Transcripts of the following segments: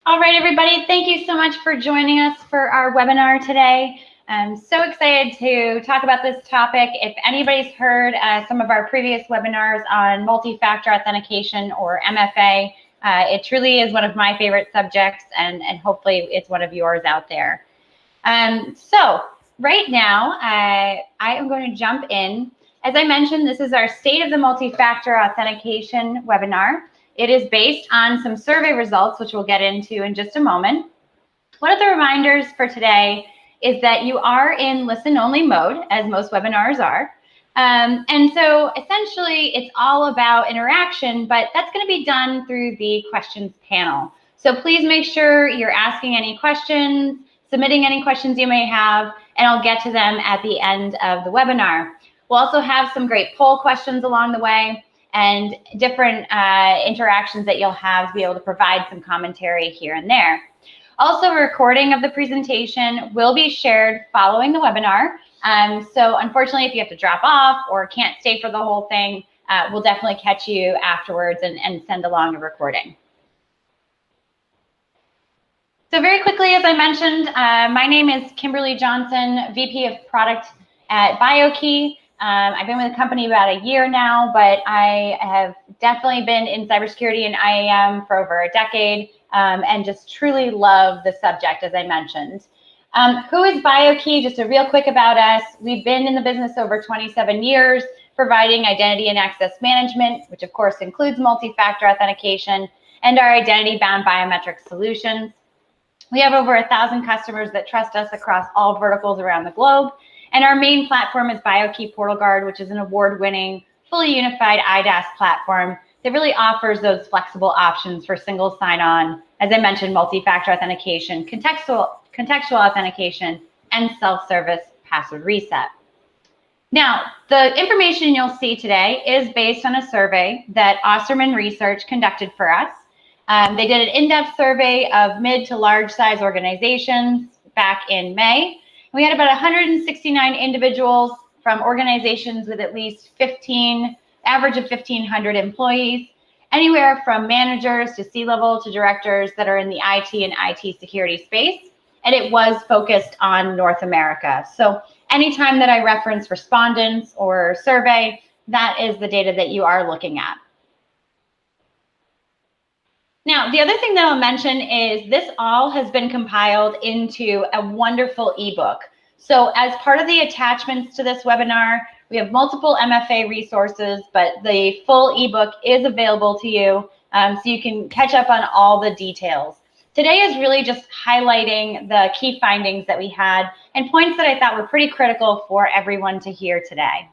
All right, everybody, thank you so much for joining us for our webinar today. I'm so excited to talk about this topic. If anybody's heard some of our previous webinars on multi-factor authentication or MFA, it truly is one of my favorite subjects, and hopefully it's one of yours out there. So right now, I am going to jump in. As I mentioned, this is our State of the Multi-factor Authentication webinar. It is based on some survey results, which we'll get into in just a moment. One of the reminders for today is that you are in listen-only mode, as most webinars are. And so essentially, it's all about interaction, but that's going to be done through the questions panel. So please make sure you're asking any questions, submitting any questions you may have, and I'll get to them at the end of the webinar. We'll also have some great poll questions along the way and different interactions that you'll have to be able to provide some commentary here and there. Also, a recording of the presentation will be shared following the webinar. So unfortunately, if you have to drop off or can't stay for the whole thing, we'll definitely catch you afterwards and send along a recording. So very quickly, as I mentioned, my name is Kimberly Johnson, VP of Product at BioKey. I've been with the company about a year now, but I have definitely been in cybersecurity and IAM for over a decade, and just truly love the subject, as I mentioned. Who is BioKey? Just a real quick about us. We've been in the business over 27 years, providing identity and access management, which of course includes multi-factor authentication, and our identity-bound biometrics solutions. We have over 1,000 customers that trust us across all verticals around the globe. And our main platform is BioKey PortalGuard, which is an award-winning, fully unified IDaaS platform that really offers those flexible options for single sign-on, as I mentioned, multi-factor authentication, contextual authentication, and self-service password reset. Now, the information you'll see today is based on a survey that Osterman Research conducted for us. They did an in-depth survey of mid to large size organizations back in May. We had about 169 individuals from organizations with at least average of 1,500 employees, anywhere from managers to C-level to directors that are in the IT and IT security space. And it was focused on North America. So anytime that I reference respondents or survey, that is the data that you are looking at. Now, the other thing that I'll mention is this all has been compiled into a wonderful ebook. So as part of the attachments to this webinar, we have multiple MFA resources, but the full ebook is available to you, so you can catch up on all the details. Today is really just highlighting the key findings that we had and points that I thought were pretty critical for everyone to hear today.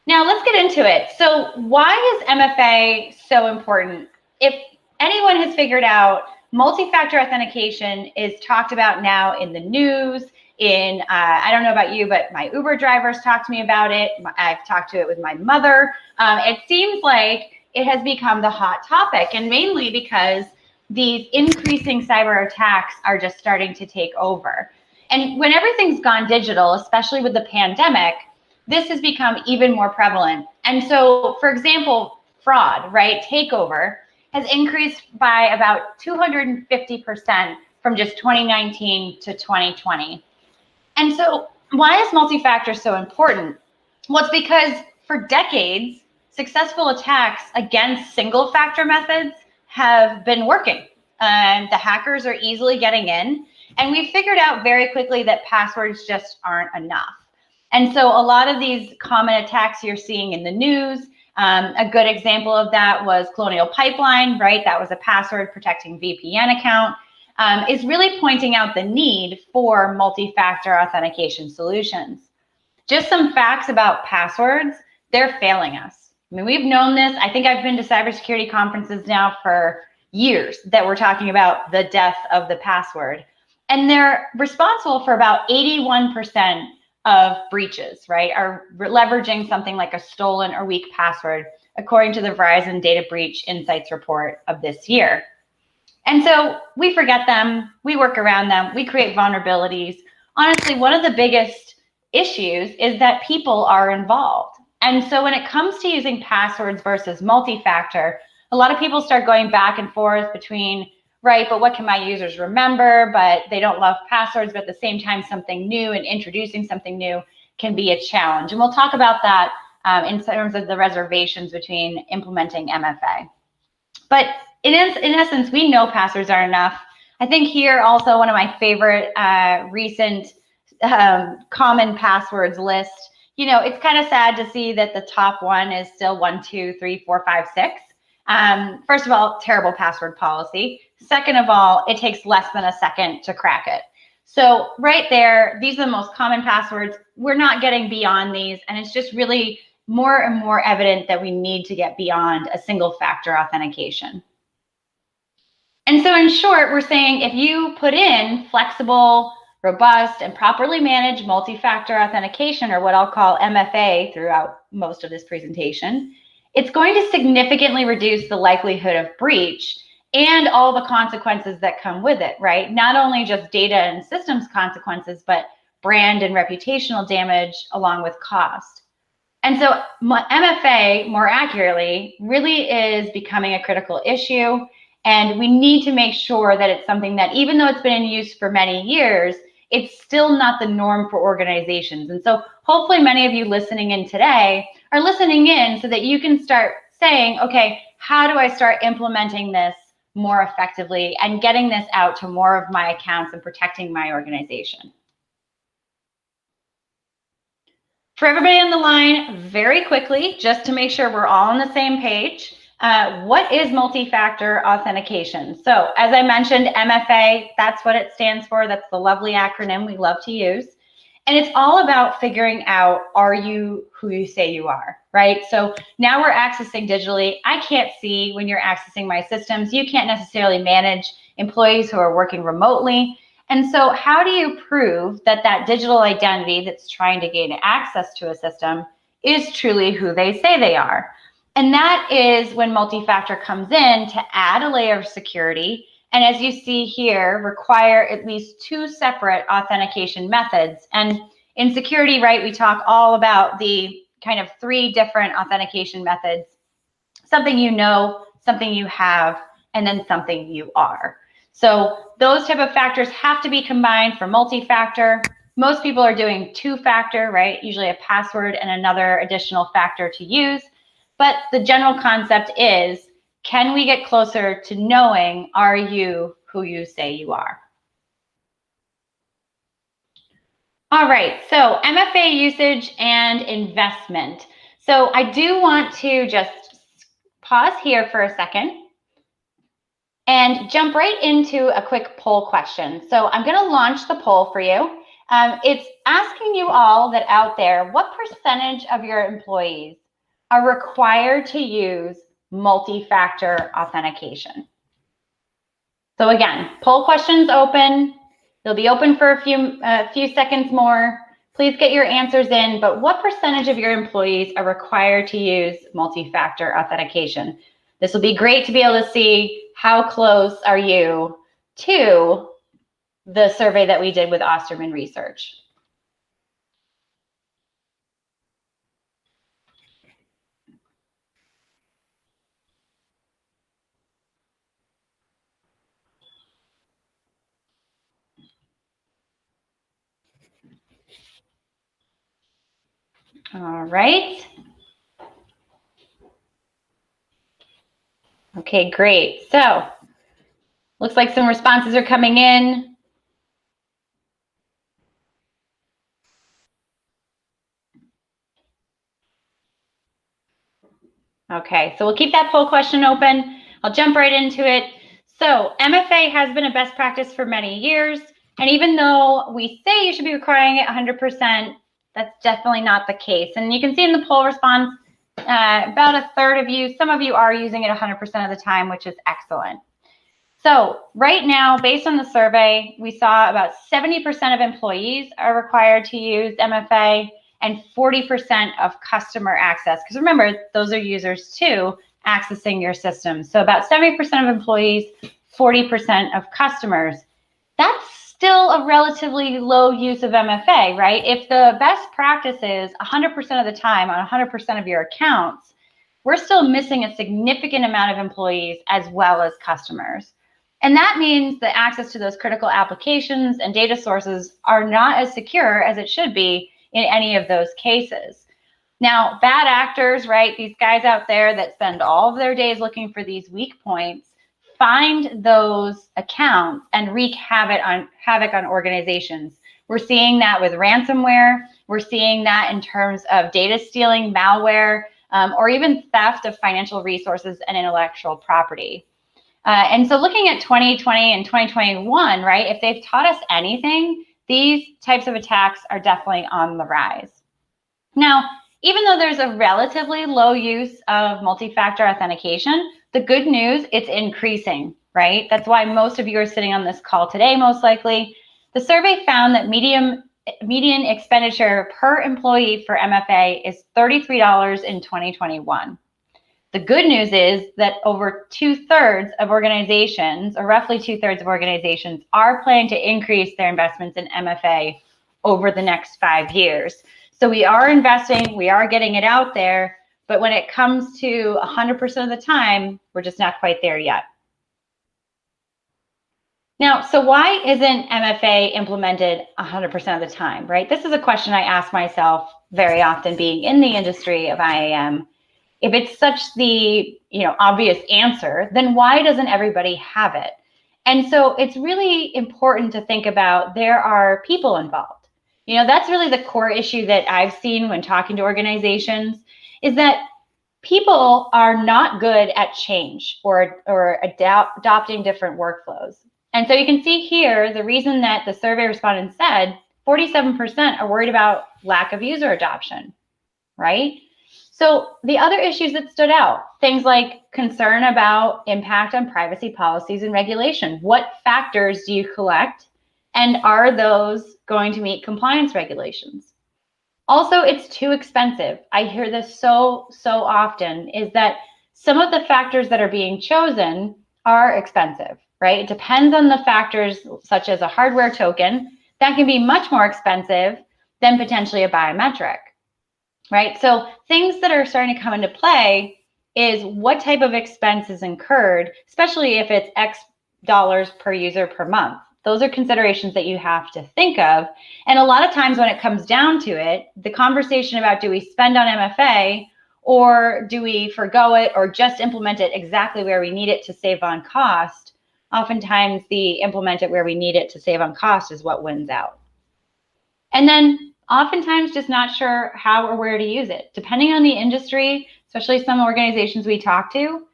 Now let's get into it. So why is MFA so important? If anyone has figured out, multi-factor authentication is talked about now in the news, I don't know about you, but my Uber drivers talk to me about it. I've talked to it with my mother. It seems like it has become the hot topic, and mainly because these increasing cyber attacks are just starting to take over. And when everything's gone digital, especially with the pandemic, this has become even more prevalent. And so, for example, fraud, right, takeover, has increased by about 250% from just 2019 to 2020. And so why is multi-factor so important? Well, it's because for decades, successful attacks against single-factor methods have been working. The hackers are easily getting in, and we figured out very quickly that passwords just aren't enough. And so a lot of these common attacks you're seeing in the news, a good example of that was Colonial Pipeline, right? That was a password protecting VPN account, is really pointing out the need for multi-factor authentication solutions. Just some facts about passwords, they're failing us. I mean, we've known this. I think I've been to cybersecurity conferences now for years that we're talking about the death of the password. And they're responsible for about 81% of breaches, right, are leveraging something like a stolen or weak password, according to the Verizon Data Breach Insights report of this year. And so we forget them, we work around them, we create vulnerabilities. Honestly, one of the biggest issues is that people are involved. And so when it comes to using passwords versus multi-factor, a lot of people start going back and forth between, right, but what can my users remember? But they don't love passwords, but at the same time, something new and introducing something new can be a challenge. And we'll talk about that in terms of the reservations between implementing MFA. But in essence, we know passwords are enough. I think here also one of my favorite recent common passwords list. You know, it's kind of sad to see that the top one is still 1, 2, 3, 4, 5, 6. First of all, terrible password policy. Second of all, it takes less than a second to crack it. So right there, these are the most common passwords. We're not getting beyond these, and it's just really more and more evident that we need to get beyond a single factor authentication. And so in short, we're saying if you put in flexible, robust, and properly managed multi-factor authentication, or what I'll call MFA throughout most of this presentation, it's going to significantly reduce the likelihood of breach and all the consequences that come with it, right? Not only just data and systems consequences, but brand and reputational damage along with cost. And so MFA, more accurately, really is becoming a critical issue. And we need to make sure that it's something that, even though it's been in use for many years, it's still not the norm for organizations. And so hopefully many of you listening in today are listening in so that you can start saying, okay, how do I start implementing this more effectively and getting this out to more of my accounts and protecting my organization? For everybody on the line, very quickly, just to make sure we're all on the same page, what is multi-factor authentication? So as I mentioned, MFA, that's what it stands for. That's the lovely acronym we love to use. And it's all about figuring out, are you who you say you are, right? So now we're accessing digitally. I can't see when you're accessing my systems. You can't necessarily manage employees who are working remotely. And so how do you prove that that digital identity that's trying to gain access to a system is truly who they say they are? And that is when multi-factor comes in to add a layer of security. And as you see here, require at least 2 separate authentication methods. And in security, right, we talk all about the kind of 3 different authentication methods: something you know, something you have, and then something you are. So those type of factors have to be combined for multi-factor. Most people are doing 2-factor, right? Usually a password and another additional factor to use. But the general concept is, can we get closer to knowing, are you who you say you are? All right, so MFA usage and investment. So I do want to just pause here for a second and jump right into a quick poll question. So I'm going to launch the poll for you. It's asking you all that out there, what percentage of your employees are required to use multi-factor authentication? So again, poll questions open. They'll be open for a few seconds more. Please get your answers in, but what percentage of your employees are required to use multi-factor authentication? This will be great to be able to see how close are you to the survey that we did with Osterman Research. All right. Okay, great. So looks like some responses are coming in. Okay, so we'll keep that poll question open. I'll jump right into it. So MFA has been a best practice for many years. And even though we say you should be requiring it 100%, that's definitely not the case. And you can see in the poll response, about a third of you, some of you are using it 100% of the time, which is excellent. So right now, based on the survey, we saw about 70% of employees are required to use MFA and 40% of customer access. Because remember, those are users too, accessing your system. So about 70% of employees, 40% of customers. That's still a relatively low use of MFA, right? If the best practice is 100% of the time on 100% of your accounts, we're still missing a significant amount of employees as well as customers. And that means that access to those critical applications and data sources are not as secure as it should be in any of those cases. Now, bad actors, right, these guys out there that spend all of their days looking for these weak points, find those accounts and wreak havoc on organizations. We're seeing that with ransomware. We're seeing that in terms of data stealing, malware, or even theft of financial resources and intellectual property. And so looking at 2020 and 2021, right, if they've taught us anything, these types of attacks are definitely on the rise. Now, even though there's a relatively low use of multi-factor authentication, the good news, it's increasing, right? That's why most of you are sitting on this call today, most likely. The survey found that median expenditure per employee for MFA is $33 in 2021. The good news is that over 2/3 of organizations, or roughly 2/3 of organizations, are planning to increase their investments in MFA over the next 5 years. So we are investing, we are getting it out there, but when it comes to 100% of the time, we're just not quite there yet. Now, so why isn't MFA implemented 100% of the time, right? This is a question I ask myself very often, being in the industry of IAM. If it's such the obvious answer, then why doesn't everybody have it? And so it's really important to think about there are people involved. That's really the core issue that I've seen when talking to organizations, is that people are not good at change or adopting different workflows. And so you can see here, the reason that the survey respondents said 47% are worried about lack of user adoption, right? So the other issues that stood out, things like concern about impact on privacy policies and regulation. What factors do you collect? And are those going to meet compliance regulations? Also, it's too expensive. I hear this so often, is that some of the factors that are being chosen are expensive, right? It depends on the factors, such as a hardware token, that can be much more expensive than potentially a biometric, right? So things that are starting to come into play is what type of expense is incurred, especially if it's X dollars per user per month. Those are considerations that you have to think of. And a lot of times when it comes down to it, the conversation about do we spend on MFA or do we forgo it or just implement it exactly where we need it to save on cost, oftentimes the implement it where we need it to save on cost is what wins out. And then oftentimes just not sure how or where to use it. Depending on the industry, especially some organizations we talk to,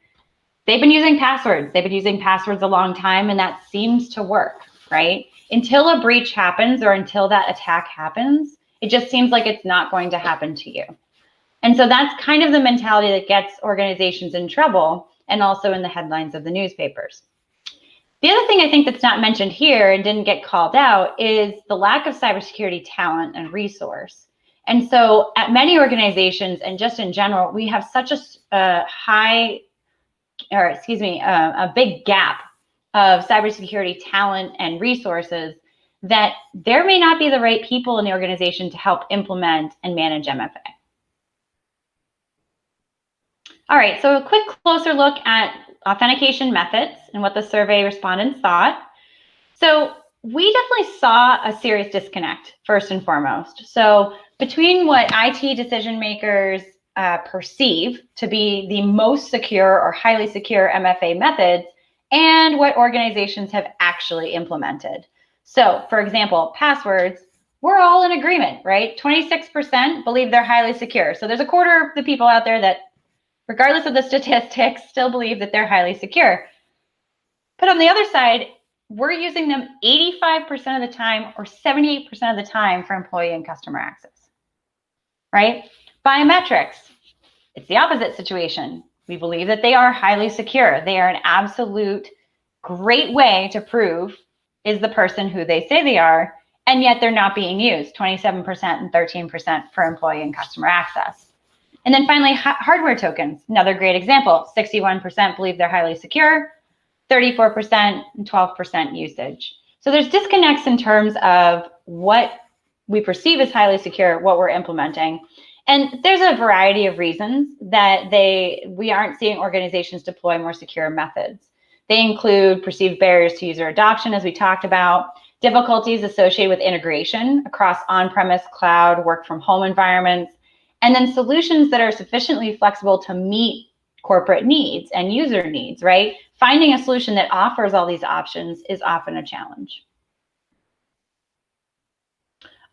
they've been using passwords. They've been using passwords a long time, and that seems to work, right? Until a breach happens or until that attack happens, it just seems like it's not going to happen to you. And so that's kind of the mentality that gets organizations in trouble and also in the headlines of the newspapers. The other thing I think that's not mentioned here and didn't get called out is the lack of cybersecurity talent and resource. And so at many organizations and just in general, we have such a big gap of cybersecurity talent and resources that there may not be the right people in the organization to help implement and manage MFA. All right, so a quick closer look at authentication methods and what the survey respondents thought. So we definitely saw a serious disconnect, first and foremost. So between what IT decision makers perceive to be the most secure or highly secure MFA methods and what organizations have actually implemented. So for example, passwords, we're all in agreement, right? 26% believe they're highly secure. So there's a quarter of the people out there that, regardless of the statistics, still believe that they're highly secure. But on the other side, we're using them 85% of the time or 78% of the time for employee and customer access, right? Biometrics, it's the opposite situation. We believe that they are highly secure. They are an absolute great way to prove is the person who they say they are, and yet they're not being used, 27% and 13% for employee and customer access. And then finally, hardware tokens, another great example. 61% believe they're highly secure, 34% and 12% usage. So there's disconnects in terms of what we perceive as highly secure, what we're implementing. And there's a variety of reasons that we aren't seeing organizations deploy more secure methods. They include perceived barriers to user adoption, as we talked about, difficulties associated with integration across on-premise, cloud, work from home environments, and then solutions that are sufficiently flexible to meet corporate needs and user needs, right? Finding a solution that offers all these options is often a challenge.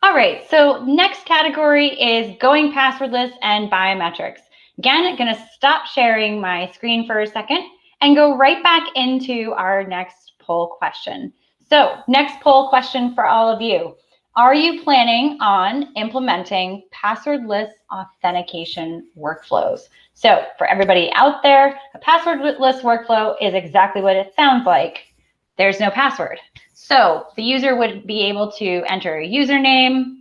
All right, so next category is going passwordless and biometrics. Again, I'm going to stop sharing my screen for a second and go right back into our next poll question. So next poll question for all of you. Are you planning on implementing passwordless authentication workflows? So for everybody out there, a passwordless workflow is exactly what it sounds like. There's no password. So the user would be able to enter a username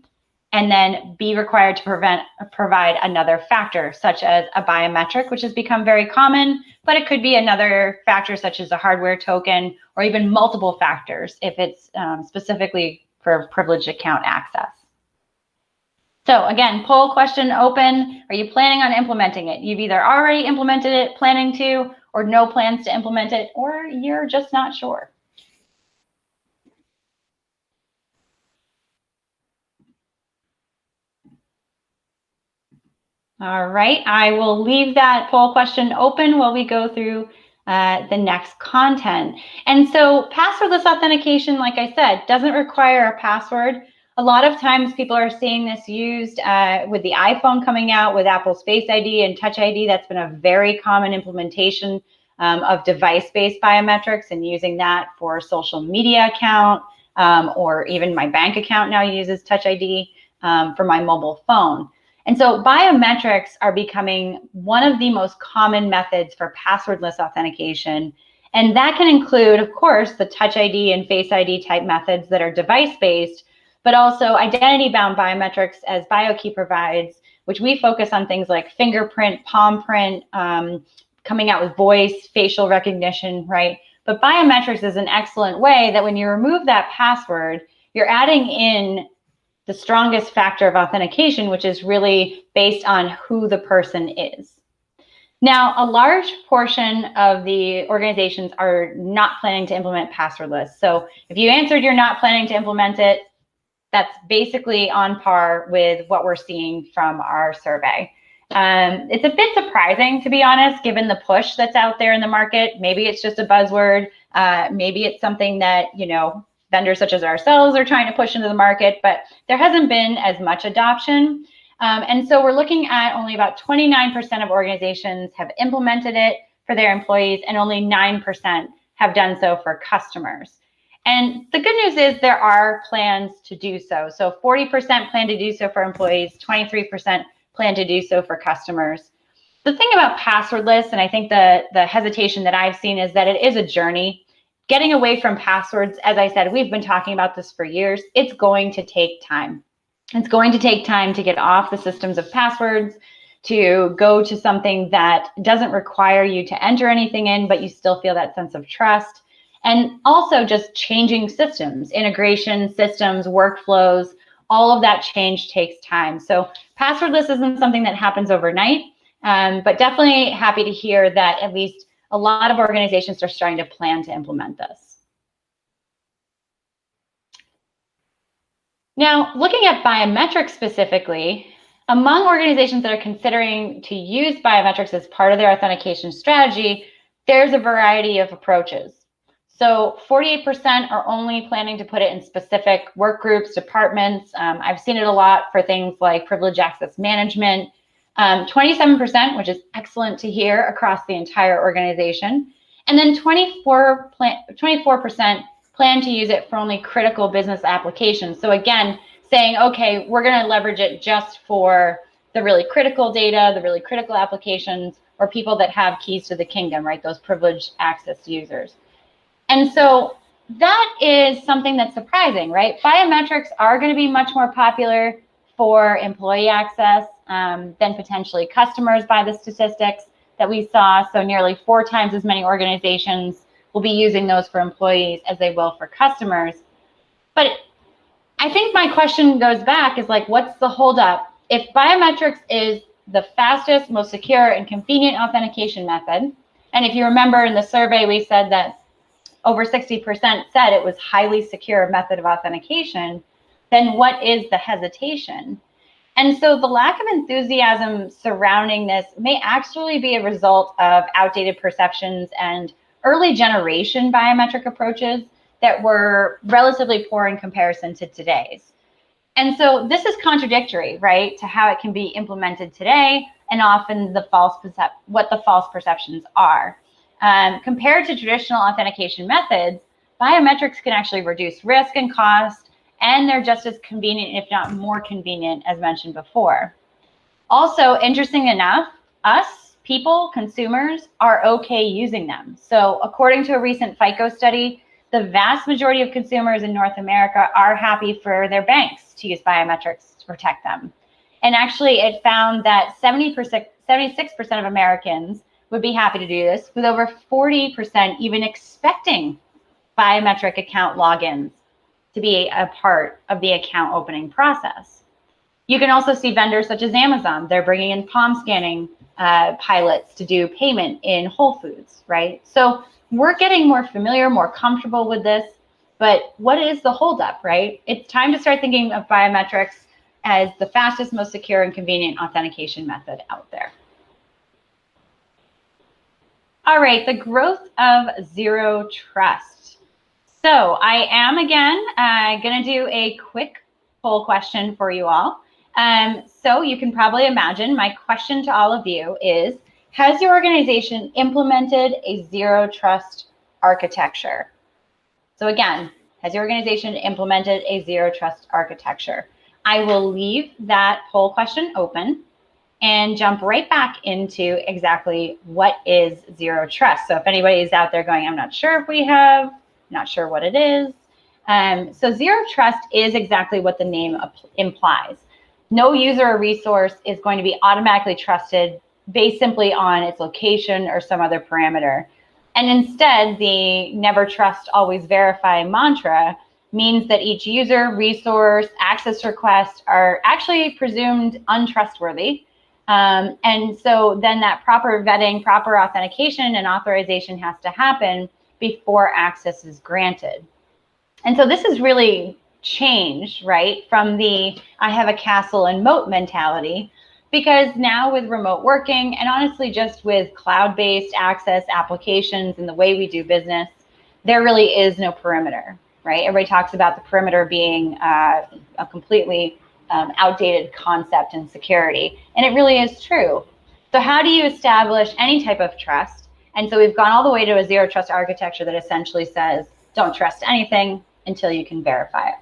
and then be required to provide another factor, such as a biometric, which has become very common, but it could be another factor such as a hardware token or even multiple factors if it's specifically for privileged account access. So again, poll question open. Are you planning on implementing it? You've either already implemented it, planning to, or no plans to implement it, or you're just not sure. All right, I will leave that poll question open while we go through the next content. And so passwordless authentication, like I said, doesn't require a password. A lot of times people are seeing this used with the iPhone coming out with Apple's Face ID and Touch ID. That's been a very common implementation of device-based biometrics and using that for social media account or even my bank account now uses Touch ID for my mobile phone. And so biometrics are becoming one of the most common methods for passwordless authentication. And that can include, of course, the Touch ID and Face ID type methods that are device-based, but also identity-bound biometrics as BioKey provides, which we focus on things like fingerprint, palm print, coming out with voice, facial recognition, right? But biometrics is an excellent way that when you remove that password, you're adding in the strongest factor of authentication, which is really based on who the person is. Now, a large portion of the organizations are not planning to implement passwordless. So if you answered you're not planning to implement it, that's basically on par with what we're seeing from our survey. It's a bit surprising, to be honest, given the push that's out there in the market. Maybe it's just a buzzword. Maybe it's something that, vendors such as ourselves are trying to push into the market, but there hasn't been as much adoption. And so we're looking at only about 29% of organizations have implemented it for their employees and only 9% have done so for customers. And the good news is there are plans to do so. So 40% plan to do so for employees, 23% plan to do so for customers. The thing about passwordless, and I think the hesitation that I've seen is that it is a journey. Getting away from passwords, as I said, we've been talking about this for years. It's going to take time. It's going to take time to get off the systems of passwords, to go to something that doesn't require you to enter anything in, but you still feel that sense of trust. And also just changing systems, integration systems, workflows, all of that change takes time. So passwordless isn't something that happens overnight, but definitely happy to hear that at least a lot of organizations are starting to plan to implement this. Now, looking at biometrics specifically, among organizations that are considering to use biometrics as part of their authentication strategy, there's a variety of approaches. So 48% are only planning to put it in specific work groups, departments. I've seen it a lot for things like privileged access management. 27%, which is excellent to hear, across the entire organization. And then 24% plan to use it for only critical business applications. So again, saying, okay, we're going to leverage it just for the really critical data, the really critical applications, or people that have keys to the kingdom, right? Those privileged access users. And so that is something that's surprising, right? Biometrics are going to be much more popular for employee access than potentially customers by the statistics that we saw. So nearly 4 times as many organizations will be using those for employees as they will for customers. But I think my question goes back is like, what's the holdup if biometrics is the fastest, most secure, and convenient authentication method, and if you remember in the survey, we said that over 60% said it was highly secure method of authentication, then what is the hesitation? And so the lack of enthusiasm surrounding this may actually be a result of outdated perceptions and early generation biometric approaches that were relatively poor in comparison to today's. And so this is contradictory, right, to how it can be implemented today and often what the false perceptions are. Compared to traditional authentication methods, biometrics can actually reduce risk and cost, and they're just as convenient, if not more convenient, as mentioned before. Also, interesting enough, us, people, consumers, are okay using them. So according to a recent FICO study, the vast majority of consumers in North America are happy for their banks to use biometrics to protect them. And actually, it found that 76% of Americans would be happy to do this, with over 40% even expecting biometric account logins to be a part of the account opening process. You can also see vendors such as Amazon. They're bringing in palm scanning pilots to do payment in Whole Foods, right? So we're getting more familiar, more comfortable with this, but what is the holdup, right? It's time to start thinking of biometrics as the fastest, most secure, and convenient authentication method out there. All right, the growth of zero trust. So I am, again, going to do a quick poll question for you all. So you can probably imagine my question to all of you is, has your organization implemented a zero trust architecture? So again, has your organization implemented a zero trust architecture? I will leave that poll question open and jump right back into exactly what is zero trust. So if anybody is out there going, I'm not sure if we have, not sure what it is. So zero trust is exactly what the name implies. No user or resource is going to be automatically trusted based simply on its location or some other parameter. And instead, the never trust, always verify mantra means that each user, resource, access request are actually presumed untrustworthy. And so then that proper vetting, proper authentication and authorization has to happen before access is granted. And so this has really changed, right, from the I have a castle and moat mentality, because now with remote working and honestly just with cloud-based access applications and the way we do business, there really is no perimeter, right? Everybody talks about the perimeter being a completely outdated concept in security, and it really is true. So how do you establish any type of trust? And so we've gone all the way to a zero trust architecture that essentially says, don't trust anything until you can verify it.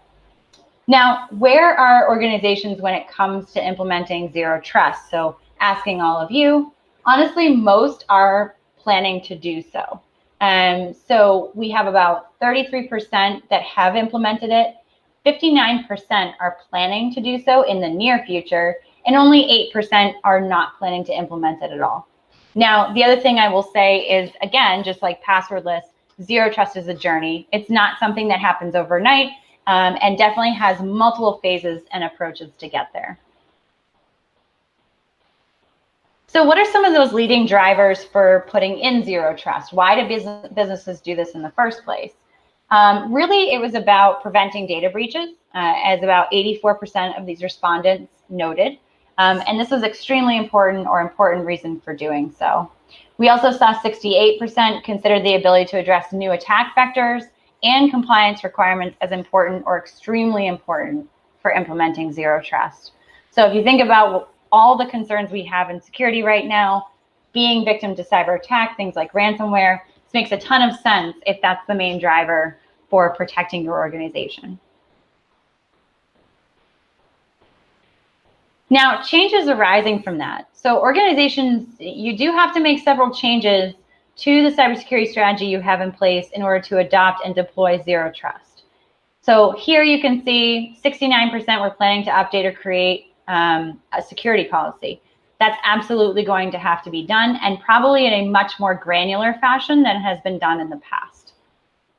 Now, where are organizations when it comes to implementing zero trust? So asking all of you, honestly, most are planning to do so. So we have about 33% that have implemented it. 59% are planning to do so in the near future, and only 8% are not planning to implement it at all. Now, the other thing I will say is, again, just like passwordless, zero trust is a journey. It's not something that happens overnight, and definitely has multiple phases and approaches to get there. So what are some of those leading drivers for putting in zero trust? Why do businesses do this in the first place? Really, it was about preventing data breaches, as about 84% of these respondents noted. And this was extremely important reason for doing so. We also saw 68% consider the ability to address new attack vectors and compliance requirements as important or extremely important for implementing zero trust. So if you think about all the concerns we have in security right now, being victim to cyber attack, things like ransomware, this makes a ton of sense if that's the main driver for protecting your organization. Now, changes arising from that. So organizations, you do have to make several changes to the cybersecurity strategy you have in place in order to adopt and deploy zero trust. So here you can see 69% were planning to update or create a security policy. That's absolutely going to have to be done, and probably in a much more granular fashion than has been done in the past.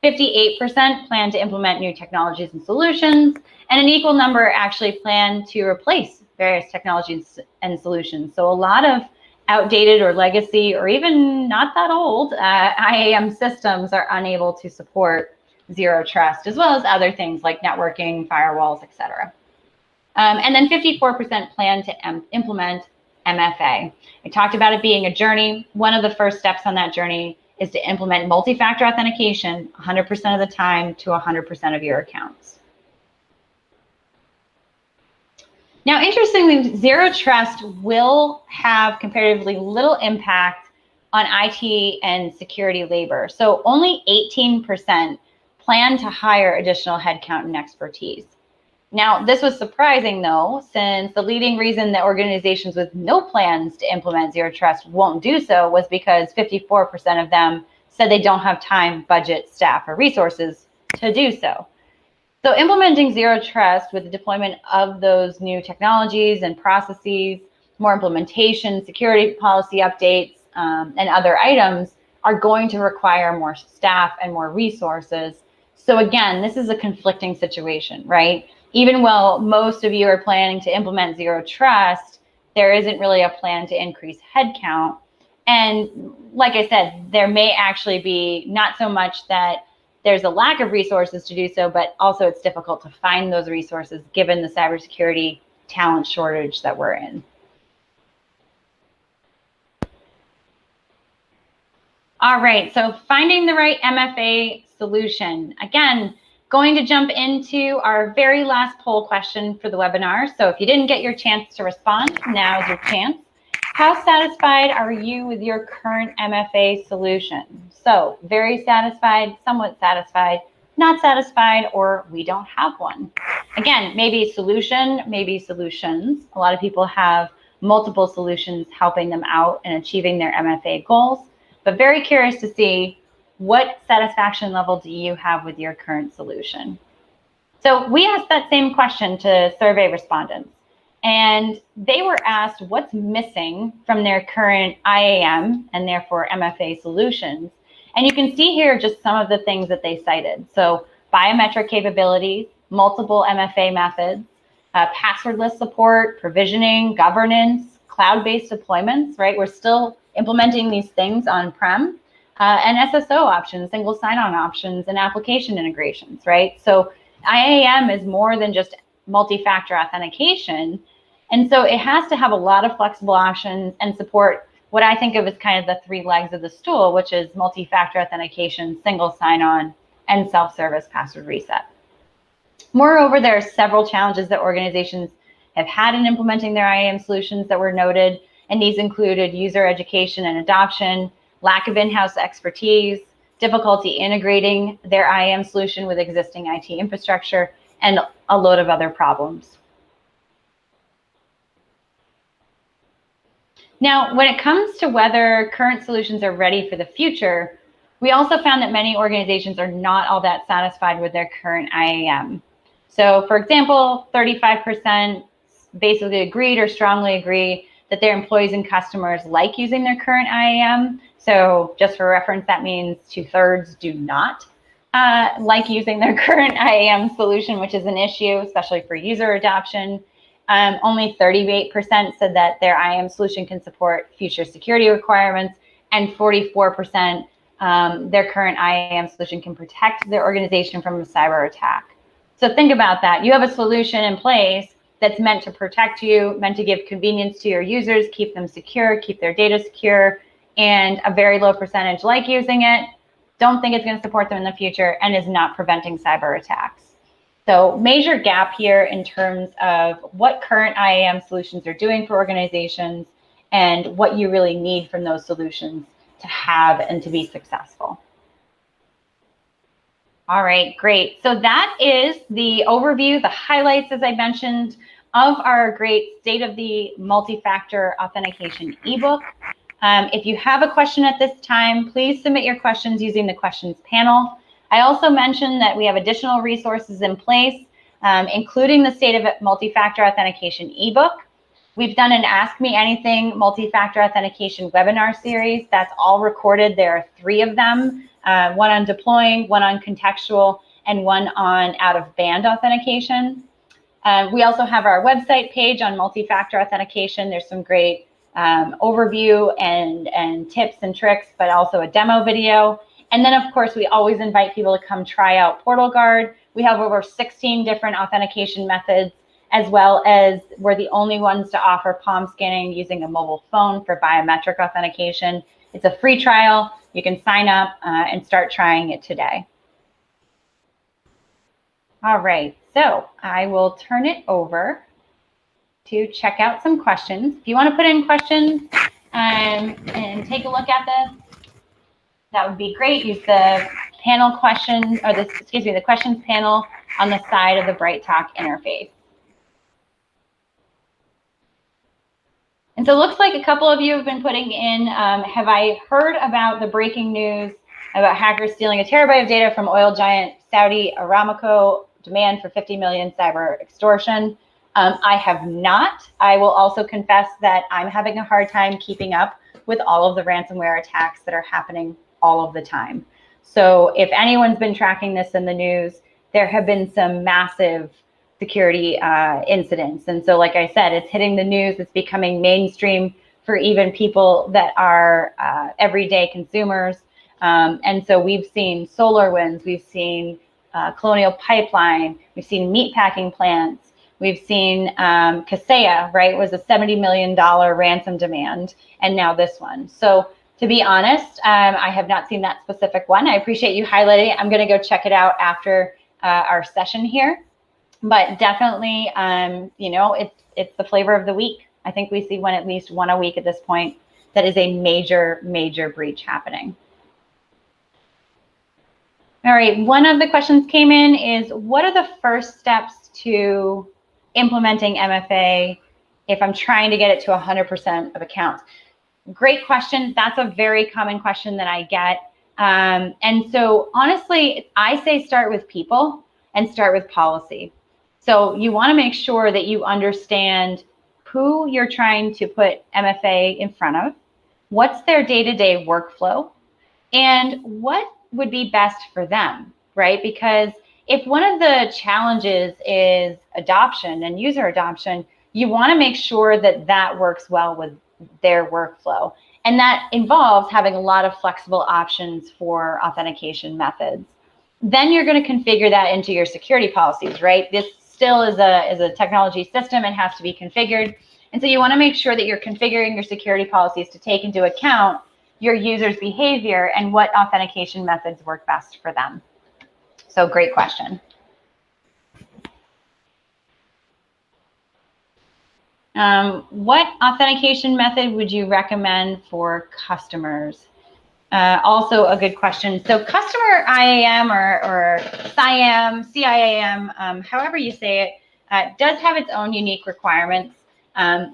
58% plan to implement new technologies and solutions, and an equal number actually plan to replace various technologies and solutions. So a lot of outdated or legacy or even not that old IAM systems are unable to support zero trust, as well as other things like networking, firewalls, etc. And then 54% plan to implement MFA. I talked about it being a journey. One of the first steps on that journey is to implement multi-factor authentication 100% of the time to 100% of your accounts. Now, interestingly, zero trust will have comparatively little impact on IT and security labor. So only 18% plan to hire additional headcount and expertise. Now, this was surprising, though, since the leading reason that organizations with no plans to implement zero trust won't do so was because 54% of them said they don't have time, budget, staff, or resources to do so. So implementing zero trust with the deployment of those new technologies and processes, more implementation, security policy updates, and other items are going to require more staff and more resources. So again, this is a conflicting situation, right? Even while most of you are planning to implement zero trust, there isn't really a plan to increase headcount. And like I said, there may actually be not so much that there's a lack of resources to do so, but also it's difficult to find those resources given the cybersecurity talent shortage that we're in. All right, so finding the right MFA solution. Again, going to jump into our very last poll question for the webinar. So if you didn't get your chance to respond, now's your chance. How satisfied are you with your current MFA solution? So very satisfied, somewhat satisfied, not satisfied, or we don't have one. Again, maybe solution, maybe solutions. A lot of people have multiple solutions helping them out in achieving their MFA goals, but very curious to see what satisfaction level do you have with your current solution? So we asked that same question to survey respondents, and they were asked what's missing from their current IAM and therefore MFA solutions. And you can see here just some of the things that they cited. So biometric capabilities, multiple MFA methods, passwordless support, provisioning, governance, cloud-based deployments, right? We're still implementing these things on-prem, and SSO options, single sign-on options, and application integrations, right? So IAM is more than just multi-factor authentication. And so it has to have a lot of flexible options and support what I think of as kind of the three legs of the stool, which is multi-factor authentication, single sign-on, and self-service password reset. Moreover, there are several challenges that organizations have had in implementing their IAM solutions that were noted, and these included user education and adoption, lack of in-house expertise, difficulty integrating their IAM solution with existing IT infrastructure, and a load of other problems. Now, when it comes to whether current solutions are ready for the future, we also found that many organizations are not all that satisfied with their current IAM. So, for example, 35% basically agreed or strongly agree that their employees and customers like using their current IAM. So just for reference, that means 2/3 do not like using their current IAM solution, which is an issue, especially for user adoption. Only 38% said that their IAM solution can support future security requirements, and 44% their current IAM solution can protect their organization from a cyber attack. So think about that. You have a solution in place that's meant to protect you, meant to give convenience to your users, keep them secure, keep their data secure, and a very low percentage like using it, don't think it's going to support them in the future, and is not preventing cyber attacks. So major gap here in terms of what current IAM solutions are doing for organizations and what you really need from those solutions to have and to be successful. All right, great. So that is the overview, the highlights, as I mentioned, of our great State of the Multi-factor Authentication ebook. If you have a question at this time, please submit your questions using the questions panel. I also mentioned that we have additional resources in place, including the State of Multi-factor Authentication ebook. We've done an Ask Me Anything multi-factor authentication webinar series. That's all recorded. There are 3 of them, one on deploying, one on contextual, and one on out-of-band authentication. We also have our website page on multi-factor authentication. There's some great overview and tips and tricks, but also a demo video. And then, of course, we always invite people to come try out PortalGuard. We have over 16 different authentication methods, as well as we're the only ones to offer palm scanning using a mobile phone for biometric authentication. It's a free trial. You can sign up and start trying it today. All right, so I will turn it over to check out some questions. If you want to put in questions and take a look at this, that would be great. Use the panel questions, or the questions panel on the side of the BrightTalk interface. And so it looks like a couple of you have been putting in, have I heard about the breaking news about hackers stealing a terabyte of data from oil giant Saudi Aramco, demand for 50 million cyber extortion? I have not. I will also confess that I'm having a hard time keeping up with all of the ransomware attacks that are happening all of the time. So if anyone's been tracking this in the news, there have been some massive security incidents. And so, like I said, it's hitting the news. It's becoming mainstream for even people that are everyday consumers. And so we've seen SolarWinds, we've seen Colonial Pipeline, we've seen meatpacking plants, we've seen Kaseya, right, was a $70 million ransom demand, and now this one. So to be honest, I have not seen that specific one. I appreciate you highlighting it. I'm going to go check it out after our session here. But definitely, you know, it's the flavor of the week. I think we see at least one a week at this point that is a major, major breach happening. All right, one of the questions came in is, what are the first steps to implementing MFA if I'm trying to get it to 100% of accounts? Great question. That's a very common question that I get. And so honestly, I say start with people and start with policy. So you want to make sure that you understand who you're trying to put MFA in front of, what's their day-to-day workflow, and what would be best for them, right? Because if one of the challenges is adoption and user adoption, you want to make sure that that works well with their workflow. And that involves having a lot of flexible options for authentication methods. Then you're going to configure that into your security policies, right? This still is a technology system. It has to be configured. And so you want to make sure that you're configuring your security policies to take into account your user's behavior and what authentication methods work best for them. So great question. What authentication method would you recommend for customers? Also a good question. So customer IAM or CIAM, CIAM, however you say it, does have its own unique requirements.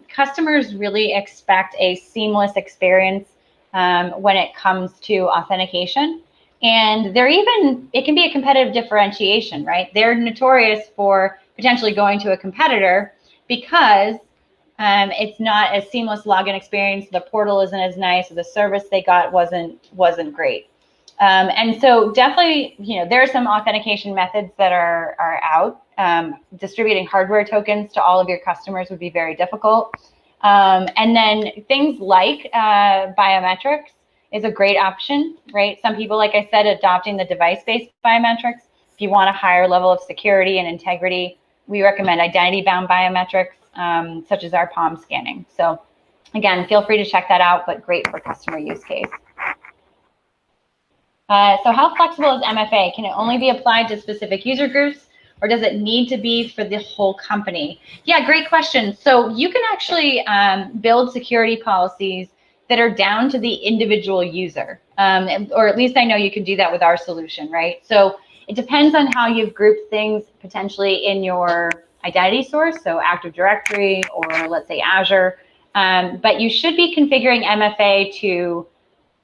Customers really expect a seamless experience when it comes to authentication. And it can be a competitive differentiation, right? They're notorious for potentially going to a competitor because it's not a seamless login experience. The portal isn't as nice. The service they got wasn't great. And so definitely, you know, there are some authentication methods that are out. Distributing hardware tokens to all of your customers would be very difficult. And then things like biometrics is a great option, right? Some people, like I said, adopting the device-based biometrics. If you want a higher level of security and integrity, we recommend identity-bound biometrics, such as our palm scanning. So again, feel free to check that out, but great for customer use case. So how flexible is MFA? Can it only be applied to specific user groups, or does it need to be for the whole company? Yeah, great question. So you can actually build security policies that are down to the individual user, or at least I know you can do that with our solution, right? So it depends on how you've grouped things potentially in your identity source, so Active Directory or let's say Azure, but you should be configuring MFA to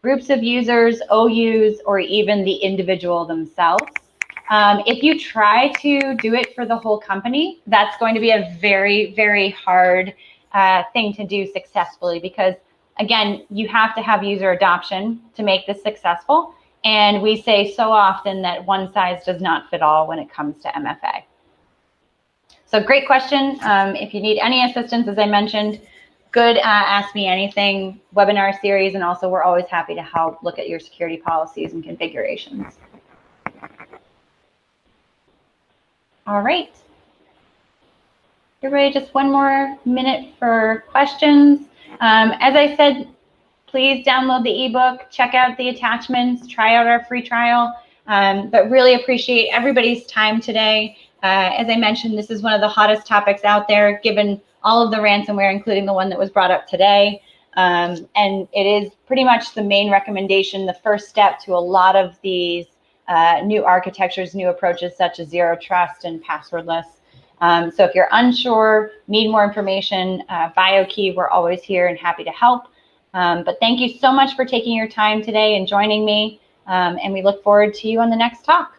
groups of users, OUs, or even the individual themselves. If you try to do it for the whole company, that's going to be a very, very hard thing to do successfully because, again, you have to have user adoption to make this successful. And we say so often that one size does not fit all when it comes to MFA. So great question. If you need any assistance, as I mentioned, good Ask Me Anything webinar series, and also we're always happy to help look at your security policies and configurations. All right. Everybody, just one more minute for questions. As I said, please download the ebook, check out the attachments, try out our free trial, but really appreciate everybody's time today. As I mentioned, this is one of the hottest topics out there, given all of the ransomware, including the one that was brought up today. And it is pretty much the main recommendation, the first step to a lot of these new architectures, new approaches such as Zero Trust and Passwordless. So if you're unsure, need more information, BioKey, we're always here and happy to help. But thank you so much for taking your time today and joining me. And we look forward to you on the next talk.